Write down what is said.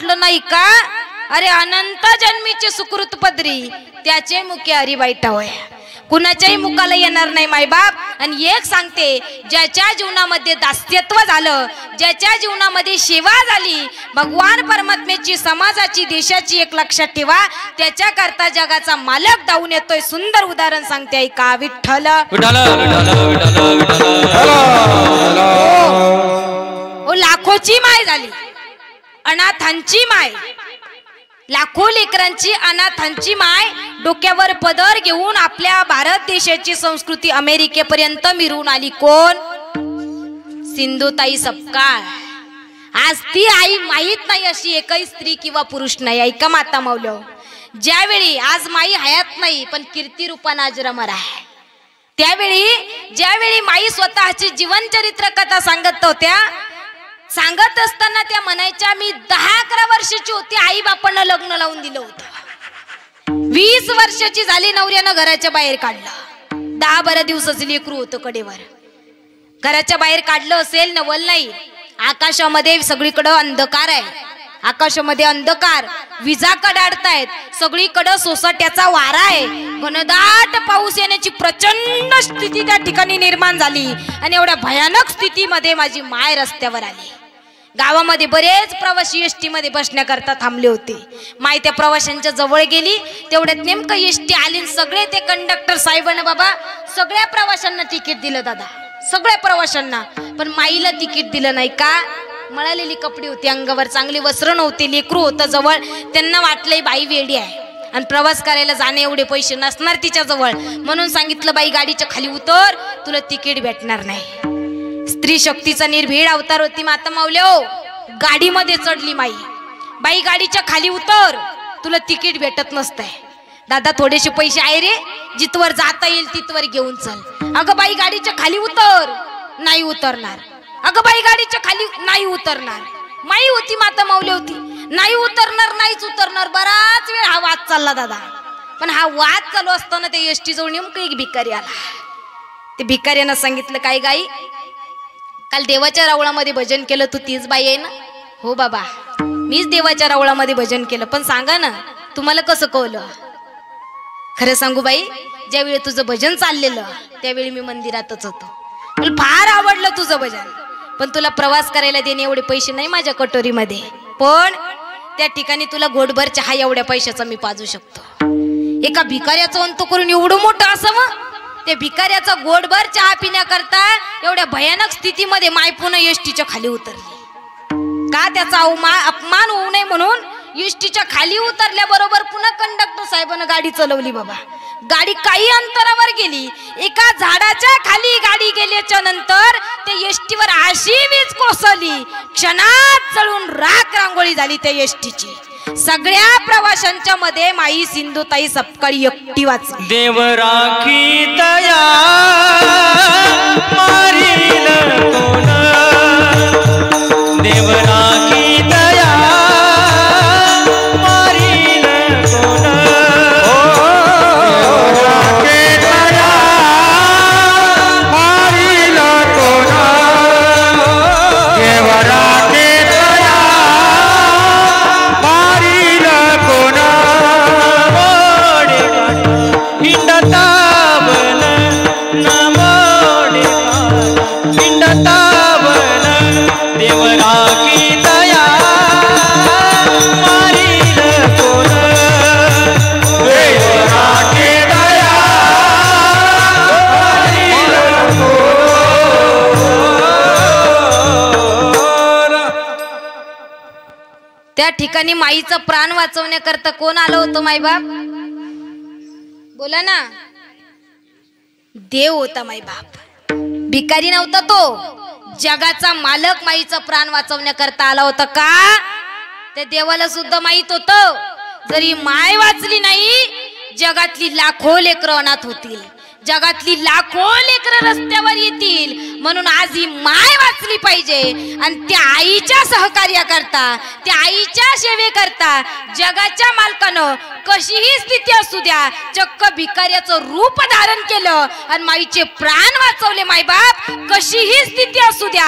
म्हटलं नाही का, अरे अनंत जन्मीचे सुकृत पदरी त्याचे मुखे हरिबाईटा होय. कुणाच्याही मुखाला येणार नाही मायबाप. आणि एक सांगते, ज्याच्या जीवनामध्ये दास्यत्व झालं, ज्याच्या जीवनामध्ये सेवा झाली, भगवान परमात्म्याची, समाजाची, देशाची, एक लक्षात ठेवा, त्याच्या करता जगाचा मालक धावून येतोय. सुंदर उदाहरण सांगते ऐका. विठ्ठल ओ लाखोची माय झाली, अनाथांची माय, लाखो लेकरांची अनाथांची माय, डोक्यावर पदर घेऊन आपल्या भारत देशाची संस्कृती अमेरिकेपर्यंत मिरवून आली. कोण? सिंधुताई सपकाळ. आज ती आई माहीत नाही अशी एकही स्त्री किंवा पुरुष नाही. ऐका माता मौल्य, ज्यावेळी आज माई हयात नाही पण कीर्ती रूपान आज अमर आहे, त्यावेळी ज्यावेळी माई स्वतःची जीवन चरित्र कथा सांगत होत्या, सांगत असताना त्या म्हणायच्या, मी 10-11 वर्षाची होती, आई बापांना लग्न लावून दिलं होतं. 20 वर्षाची झाली, नवऱ्यानं घराच्या बाहेर काढलं. 10-12 दिवसाचं लेकरू होतं कडेवर. घराच्या बाहेर काढलं असेल, नवल नाही. आकाशामध्ये सगळीकडे अंधकार आहे, आकाशामध्ये अंधकार, विजा कडाडतायत, सगळीकडे सोसाट्याचा वारा आहे, घनदाट पाऊस येण्याची प्रचंड स्थिती त्या ठिकाणी निर्माण झाली. आणि एवढ्या भयानक स्थितीमध्ये माझी माय रस्त्यावर आली. गावामध्ये बरेच प्रवासी एसटी मध्ये बसण्याकरता थांबले होते. माय त्या प्रवाशांच्या जवळ गेली, तेवढ्यात नेमकं एसटी आली. सगळे ते कंडक्टर साहेबांना, बाबा सगळ्या प्रवाशांना तिकीट दिलं दादा, सगळ्या प्रवाशांना, पण माईला तिकीट दिलं नाही. का? मळालेली कपडे होती अंगावर, चांगली वस्त्र नव्हती, लेकरू होतं जवळ. त्यांना वाटलंय बाई वेडी आहे आणि प्रवास करायला जाणे एवढे पैसे नसणार तिच्या जवळ, म्हणून सांगितलं, बाई गाडीच्या खाली उतर, तुला तिकीट भेटणार नाही. स्त्री शक्तीचा निर्भीड अवतार होती माता माऊली. हो, गाडीमध्ये चढली माई, बाई गाडीच्या खाली उतर, तुला तिकीट भेटत नसतंय. दादा थोडेसे पैसे आहे रे, जिथवर जाता येईल तिथवर घेऊन चल. अगं बाई गाडीच्या खाली उतर, नाही उतरणार. अगं बाई गाडीच्या खाली, नाही उतरणार. माई होती, माता माऊली होती, नाही उतरणार, नाहीच उतरणार. बराच वेळ हा वाद चालला दादा. पण हा वाद चालू असताना ते एसटी जवळ नेमकं एक भिकारी आला. ते भिकाऱ्यानं सांगितलं, काय गाई, काल देवाच्या रावळामध्ये भजन केलं, तू तीच बाई आहे ना? हो बाबा, मीच देवाच्या रावळामध्ये भजन केलं, पण सांगा ना तुम्हाला कसं कळलं? खरं सांगू बाई, ज्यावेळी तुझं भजन चाललेलं त्यावेळी मी मंदिरातच होतो. मला फार आवडलं तुझं भजन, पण तुला प्रवास करायला देणे एवढे पैसे नाही माझ्या कटोरीमध्ये, पण त्या ठिकाणी तुला घोटभर चहा एवढ्या पैशाचा मी पाजू शकतो. एका भिकाऱ्याचं अंत करून एवढं मोठं असावं, त्या भिकाऱ्याचा घोटभर चहा पिण्याकरता एवढ्या भयानक स्थितीमध्ये माय पुन्हा एसटीच्या खाली उतरली. का? त्याचा अपमान होऊ नये म्हणून एसटीच्या खाली उतरल्याबरोबर पुन्हा कंडक्टर साहेबांना गाडी चालवली. बाबा गाडी काही अंतरावर गेली, एका झाडाच्या खाली गाडी गेल्याच्या नंतर ते एसटीवर अशी वीज कोसळली, क्षणात जळून राख रांगोळी झाली त्या एसटीची. सगळ्या प्रवाशांच्या मध्ये माई सिंधुताई सपकाळी एकटी वाचली. देव राखी दया मारील कोण, देव राखी दया मारील कोण, राखी दया मारील कोण, देव राखी दया मारील कोण. हिंडता बन नमोडे हिंडता बन, देव राखी दया मारील कोण, देव राखी दया मारील कोण. त्या ठिकाणी माईचं प्राण वाचवण्याकरता कोण आलं होतं मायबाप? बोला ना. देव होता मायबाप, भिकारी नव्हता तो. जगाचा मालक माईचं प्राण वाचवण्याकरता आला होता. का? त्या देवाला सुद्धा माहित होतं, जरी माय वाचली नाही, जगातली लाखो लेकरं अनाथ होतील, जगातली लाखो लेकरं रस्त्यावर येतील. म्हणून आज ही माय वाचली पाहिजे. आणि त्या आईच्या सहकार्याकरता, त्या आईच्या सेवेकरता जगाच्या मालकानं कशीही स्थिती असू द्या, चक्क भिकाऱ्याचं रूप धारण केलं आणि माईचे प्राण वाचवले. मायबाप कशीही स्थिती असू द्या,